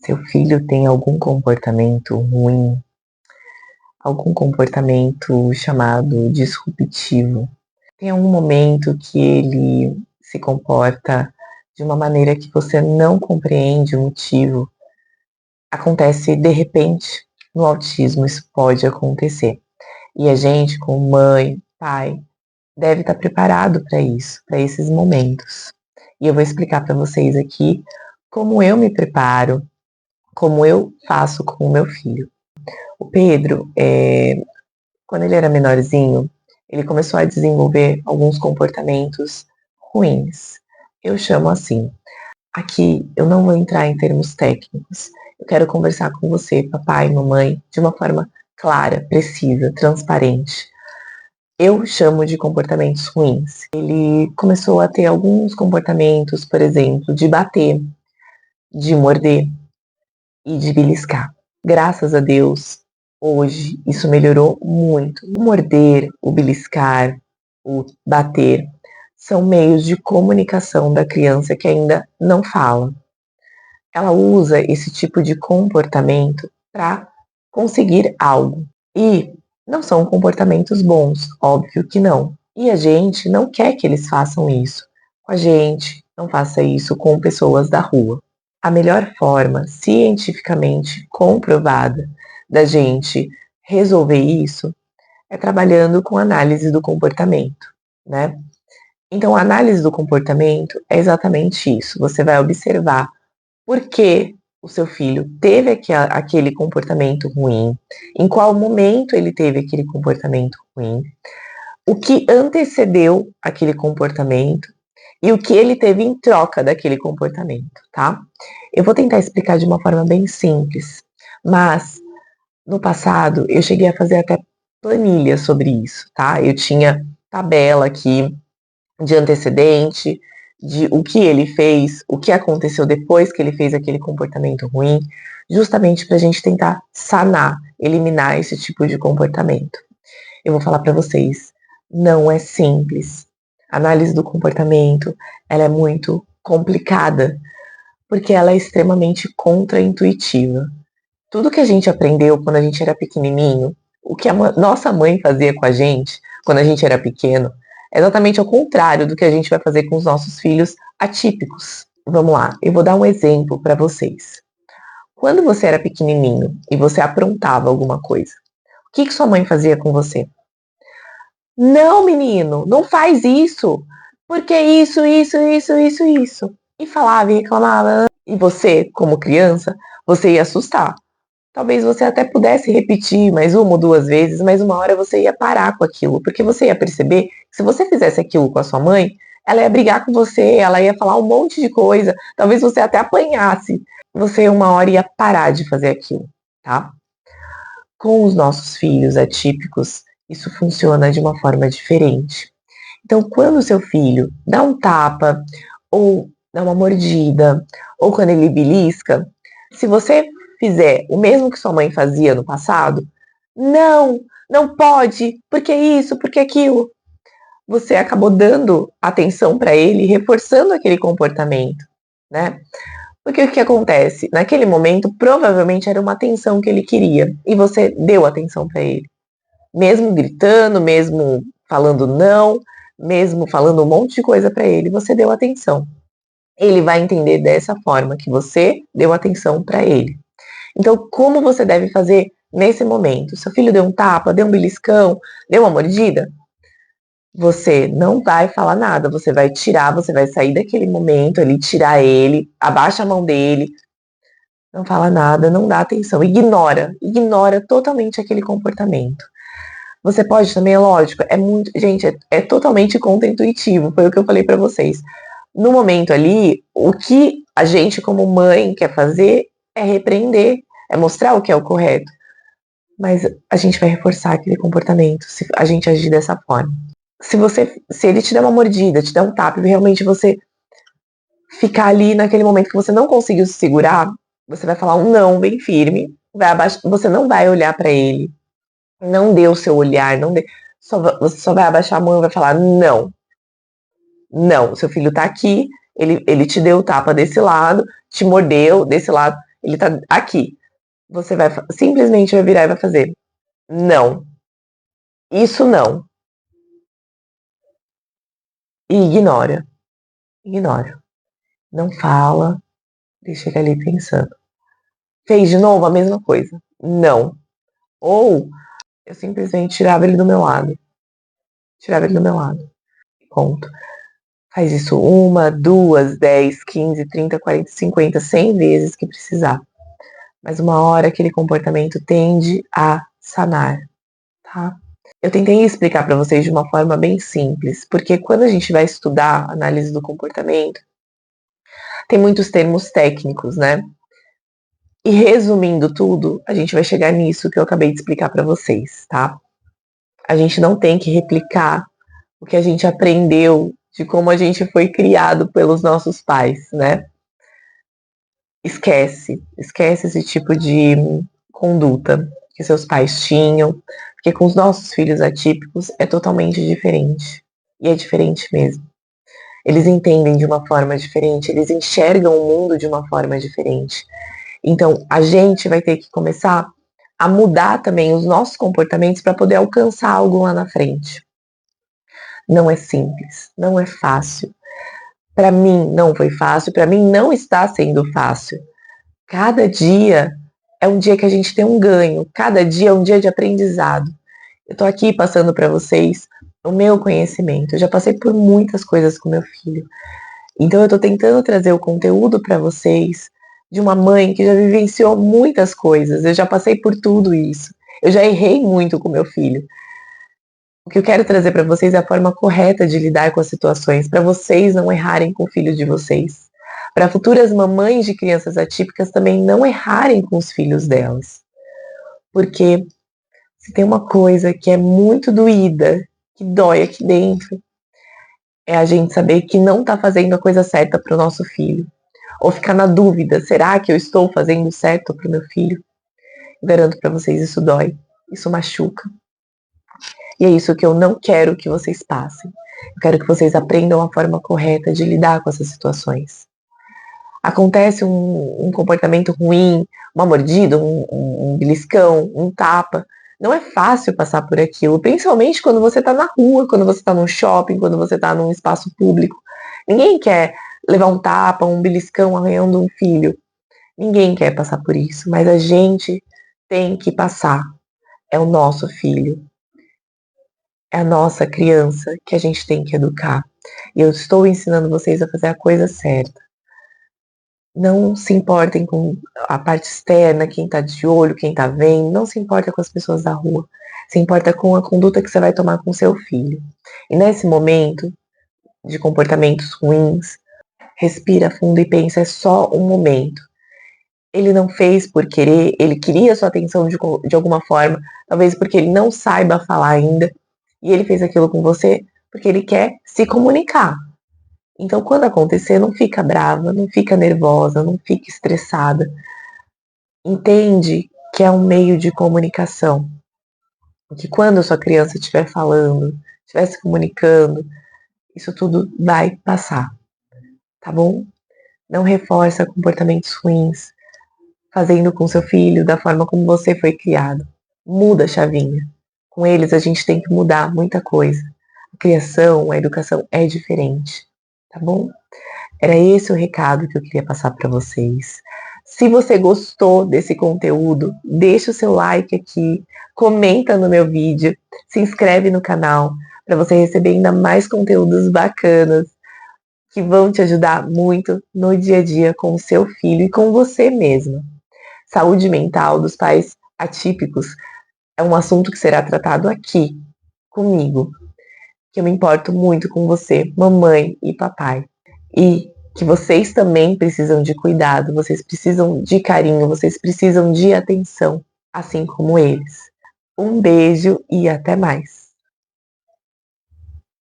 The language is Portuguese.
Seu filho tem algum comportamento ruim, algum comportamento chamado disruptivo. Tem algum momento que ele se comporta de uma maneira que você não compreende o motivo. Acontece de repente. No autismo isso pode acontecer. E a gente, como mãe, pai, deve estar preparado para isso, para esses momentos. E eu vou explicar para vocês aqui como eu me preparo, como eu faço com o meu filho. O Pedro, quando ele era menorzinho, ele começou a desenvolver alguns comportamentos ruins. Eu chamo assim. Aqui eu não vou entrar em termos técnicos. Eu quero conversar com você, papai, mamãe, de uma forma clara, precisa, transparente. Eu chamo de comportamentos ruins. Ele começou a ter alguns comportamentos, por exemplo, de bater, de morder e de beliscar. Graças a Deus, hoje isso melhorou muito. O morder, o beliscar, o bater são meios de comunicação da criança que ainda não fala. Ela usa esse tipo de comportamento para conseguir algo. E não são comportamentos bons, óbvio que não. E a gente não quer que eles façam isso com a gente, não faça isso com pessoas da rua. A melhor forma, cientificamente comprovada, da gente resolver isso é trabalhando com análise do comportamento, né? Então, a análise do comportamento é exatamente isso. Você vai observar por que o seu filho teve aquele comportamento ruim, em qual momento ele teve aquele comportamento ruim, o que antecedeu aquele comportamento e o que ele teve em troca daquele comportamento, tá? Eu vou tentar explicar de uma forma bem simples, mas no passado eu cheguei a fazer até planilha sobre isso, tá? Eu tinha tabela aqui de antecedente, de o que ele fez, o que aconteceu depois que ele fez aquele comportamento ruim, justamente para a gente tentar sanar, eliminar esse tipo de comportamento. Eu vou falar para vocês, não é simples. A análise do comportamento, ela é muito complicada, porque ela é extremamente contraintuitiva. Tudo que a gente aprendeu quando a gente era pequenininho, o que a nossa mãe fazia com a gente quando a gente era pequeno, é exatamente ao contrário do que a gente vai fazer com os nossos filhos atípicos. Vamos lá, eu vou dar um exemplo para vocês. Quando você era pequenininho e você aprontava alguma coisa, o que sua mãe fazia com você? Não, menino, não faz isso, porque isso. E falava e reclamava. E você, como criança, você ia assustar. Talvez você até pudesse repetir mais uma ou duas vezes, mas uma hora você ia parar com aquilo, porque você ia perceber que se você fizesse aquilo com a sua mãe, ela ia brigar com você, ela ia falar um monte de coisa, talvez você até apanhasse. Você uma hora ia parar de fazer aquilo, tá? Com os nossos filhos atípicos, isso funciona de uma forma diferente. Então, quando o seu filho dá um tapa, ou dá uma mordida, ou quando ele belisca, se você fizer o mesmo que sua mãe fazia no passado, não pode, porque isso, porque aquilo, você acabou dando atenção para ele, reforçando aquele comportamento, né? Porque o que acontece? Naquele momento, provavelmente era uma atenção que ele queria, e você deu atenção para ele. Mesmo gritando, mesmo falando não, mesmo falando um monte de coisa para ele, você deu atenção. Ele vai entender dessa forma que você deu atenção para ele. Então, como você deve fazer nesse momento? Seu filho deu um tapa, deu um beliscão, deu uma mordida? Você não vai falar nada, você vai tirar, você vai sair daquele momento ali, tirar ele, abaixa a mão dele, não fala nada, não dá atenção, ignora totalmente aquele comportamento. Você pode também, é lógico, é totalmente contraintuitivo, foi o que eu falei para vocês. No momento ali, o que a gente como mãe quer fazer é repreender, é mostrar o que é o correto. Mas a gente vai reforçar aquele comportamento se a gente agir dessa forma. Se ele te der uma mordida, te der um tapa e realmente você ficar ali naquele momento que você não conseguiu se segurar, você vai falar um não bem firme, você não vai olhar para ele, não dê o seu olhar, você só vai abaixar a mão e vai falar não, seu filho tá aqui, ele te deu o tapa desse lado, te mordeu desse lado, Ele tá aqui. Você vai simplesmente vai virar e vai fazer: não, isso não. E ignora. Ignora. Não fala, deixa ele ali pensando. Fez de novo a mesma coisa. Não. Ou eu simplesmente tirava ele do meu lado. Tirava ele do meu lado. Ponto. Faz isso 1, 2, 10, 15, 30, 40, 50, 100 vezes que precisar. Mas uma hora aquele comportamento tende a sanar, tá? Eu tentei explicar para vocês de uma forma bem simples, porque quando a gente vai estudar análise do comportamento, tem muitos termos técnicos, né? E resumindo tudo, a gente vai chegar nisso que eu acabei de explicar para vocês, tá? A gente não tem que replicar o que a gente aprendeu de como a gente foi criado pelos nossos pais, né? Esquece esse tipo de conduta que seus pais tinham, porque com os nossos filhos atípicos é totalmente diferente. E é diferente mesmo. Eles entendem de uma forma diferente, eles enxergam o mundo de uma forma diferente. Então, a gente vai ter que começar a mudar também os nossos comportamentos para poder alcançar algo lá na frente. Não é simples, não é fácil. Para mim não foi fácil, para mim não está sendo fácil. Cada dia é um dia que a gente tem um ganho, cada dia é um dia de aprendizado. Eu tô aqui passando para vocês o meu conhecimento. Eu já passei por muitas coisas com meu filho. Então eu tô tentando trazer o conteúdo para vocês de uma mãe que já vivenciou muitas coisas. Eu já passei por tudo isso. Eu já errei muito com meu filho. O que eu quero trazer para vocês é a forma correta de lidar com as situações, para vocês não errarem com o filho de vocês. Para futuras mamães de crianças atípicas também não errarem com os filhos delas. Porque se tem uma coisa que é muito doída, que dói aqui dentro, é a gente saber que não está fazendo a coisa certa para o nosso filho. Ou ficar na dúvida, será que eu estou fazendo certo para o meu filho? Eu garanto para vocês, isso dói, isso machuca. E é isso que eu não quero que vocês passem. Eu quero que vocês aprendam a forma correta de lidar com essas situações. Acontece um comportamento ruim, uma mordida, um beliscão, um tapa. Não é fácil passar por aquilo, principalmente quando você está na rua, quando você está no shopping, quando você está num espaço público. Ninguém quer levar um tapa, um beliscão arranhando um filho. Ninguém quer passar por isso, mas a gente tem que passar. É o nosso filho. É a nossa criança que a gente tem que educar. E eu estou ensinando vocês a fazer a coisa certa. Não se importem com a parte externa, quem tá de olho, quem tá vendo. Não se importa com as pessoas da rua. Se importa com a conduta que você vai tomar com seu filho. E nesse momento de comportamentos ruins, respira fundo e pensa, é só um momento. Ele não fez por querer, ele queria sua atenção de alguma forma, talvez porque ele não saiba falar ainda. E ele fez aquilo com você porque ele quer se comunicar. Então, quando acontecer, não fica brava, não fica nervosa, não fica estressada. Entende que é um meio de comunicação. Que quando a sua criança estiver falando, estiver se comunicando, isso tudo vai passar. Tá bom? Não reforça comportamentos ruins, fazendo com seu filho da forma como você foi criado. Muda a chavinha. Com eles a gente tem que mudar muita coisa. A criação, a educação é diferente, tá bom? Era esse o recado que eu queria passar para vocês. Se você gostou desse conteúdo, deixa o seu like aqui, comenta no meu vídeo, se inscreve no canal para você receber ainda mais conteúdos bacanas que vão te ajudar muito no dia a dia com o seu filho e com você mesma. Saúde mental dos pais atípicos é um assunto que será tratado aqui, comigo, que eu me importo muito com você, mamãe e papai. E que vocês também precisam de cuidado, vocês precisam de carinho, vocês precisam de atenção, assim como eles. Um beijo e até mais!